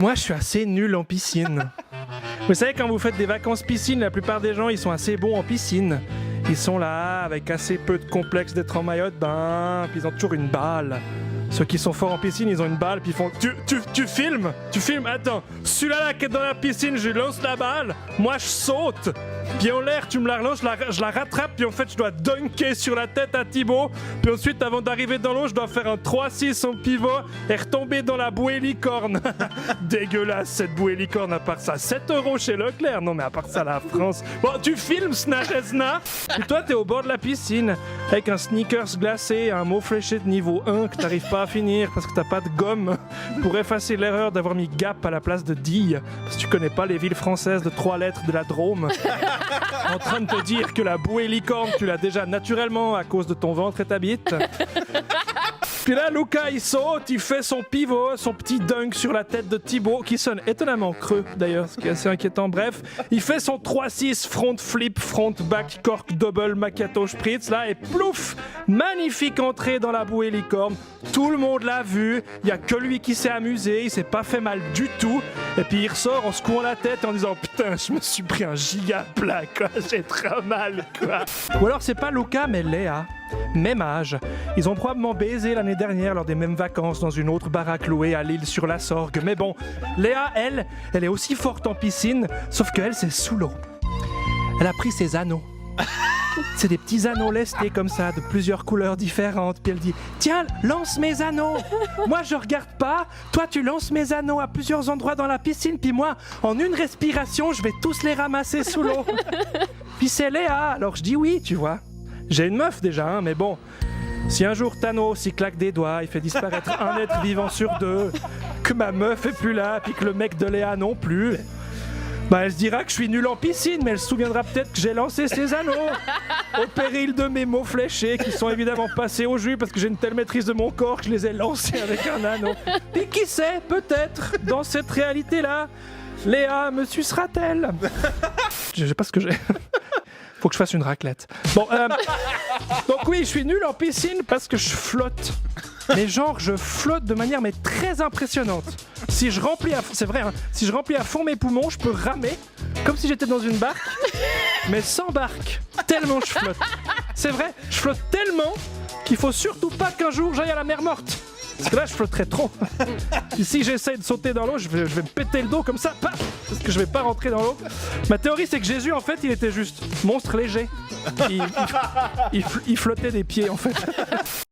Moi, je suis assez nul en piscine. Vous savez, quand vous faites des vacances piscine, la plupart des gens, ils sont assez bons en piscine. Ils sont là, avec assez peu de complexe d'être en maillot de bain, puis ils ont toujours une balle. Ceux qui sont forts en piscine, ils ont une balle, puis ils font Tu filmes? Tu filmes? Attends, celui-là là, qui est dans la piscine, je lui lance la balle, moi je saute, puis en l'air, tu me la relances, je la rattrape, puis en fait, je dois dunker sur la tête à Thibaut, puis ensuite, avant d'arriver dans l'eau, je dois faire un 3-6 en pivot et retomber dans la bouée licorne. Dégueulasse, cette bouée licorne, à part ça. 7 € chez Leclerc? Non, mais à part ça, la France. Bon, tu filmes, Snachesna? Et toi, t'es au bord de la piscine, avec un sneakers glacé, un mot fléché de niveau 1 que t'arrives pas à finir parce que t'as pas de gomme pour effacer l'erreur d'avoir mis Gap à la place de Dille, parce que tu connais pas les villes françaises de 3 lettres de la Drôme. En train de te dire que la bouée licorne, tu l'as déjà naturellement à cause de ton ventre et ta bite. Puis là, Luca, il saute, il fait son pivot, son petit dunk sur la tête de Thibaut, qui sonne étonnamment creux, d'ailleurs, ce qui est assez inquiétant. Bref, il fait son 3-6 front flip, front back, cork double, macchiato spritz, là, et plouf, magnifique entrée dans la bouée licorne. Tout le monde l'a vu, il y a que lui qui s'est amusé, il s'est pas fait mal du tout. Et puis il ressort en secouant la tête et en disant putain, je me suis pris un giga plat, quoi, j'ai trop mal, quoi. Ou alors c'est pas Luca, mais Léa. Même âge. Ils ont probablement baisé l'année dernière lors des mêmes vacances dans une autre baraque louée à l'île sur la Sorgue. Mais bon, Léa, elle est aussi forte en piscine, sauf qu'elle, c'est sous l'eau. Elle a pris ses anneaux. C'est des petits anneaux lestés comme ça, de plusieurs couleurs différentes. Puis elle dit « Tiens, lance mes anneaux. Moi, je regarde pas. Toi, tu lances mes anneaux à plusieurs endroits dans la piscine. Puis moi, en une respiration, je vais tous les ramasser sous l'eau. » Puis c'est Léa. Alors je dis oui, tu vois. J'ai une meuf déjà, hein, mais bon. Si un jour Thanos il claque des doigts, il fait disparaître un être vivant sur 2, que ma meuf est plus là, puis que le mec de Léa non plus, bah elle se dira que je suis nul en piscine, mais elle se souviendra peut-être que j'ai lancé ces anneaux au péril de mes mots fléchés qui sont évidemment passés au jus parce que j'ai une telle maîtrise de mon corps que je les ai lancés avec un anneau. Et qui sait, peut-être, dans cette réalité-là, Léa me sucera-t-elle? Je sais pas ce que j'ai... Faut que je fasse une raclette. Bon, donc oui, je suis nul en piscine parce que je flotte. Mais genre, je flotte de manière mais très impressionnante. Si je remplis à fond, c'est vrai, hein, si je remplis à fond mes poumons, je peux ramer comme si j'étais dans une barque, mais sans barque. Tellement je flotte. C'est vrai, je flotte tellement qu'il faut surtout pas qu'un jour j'aille à la mer morte. Parce que là, je flotterais trop. Et si j'essaie de sauter dans l'eau, je vais me péter le dos comme ça, paf, parce que je vais pas rentrer dans l'eau. Ma théorie, c'est que Jésus, en fait, il était juste monstre léger. Il flottait des pieds, en fait.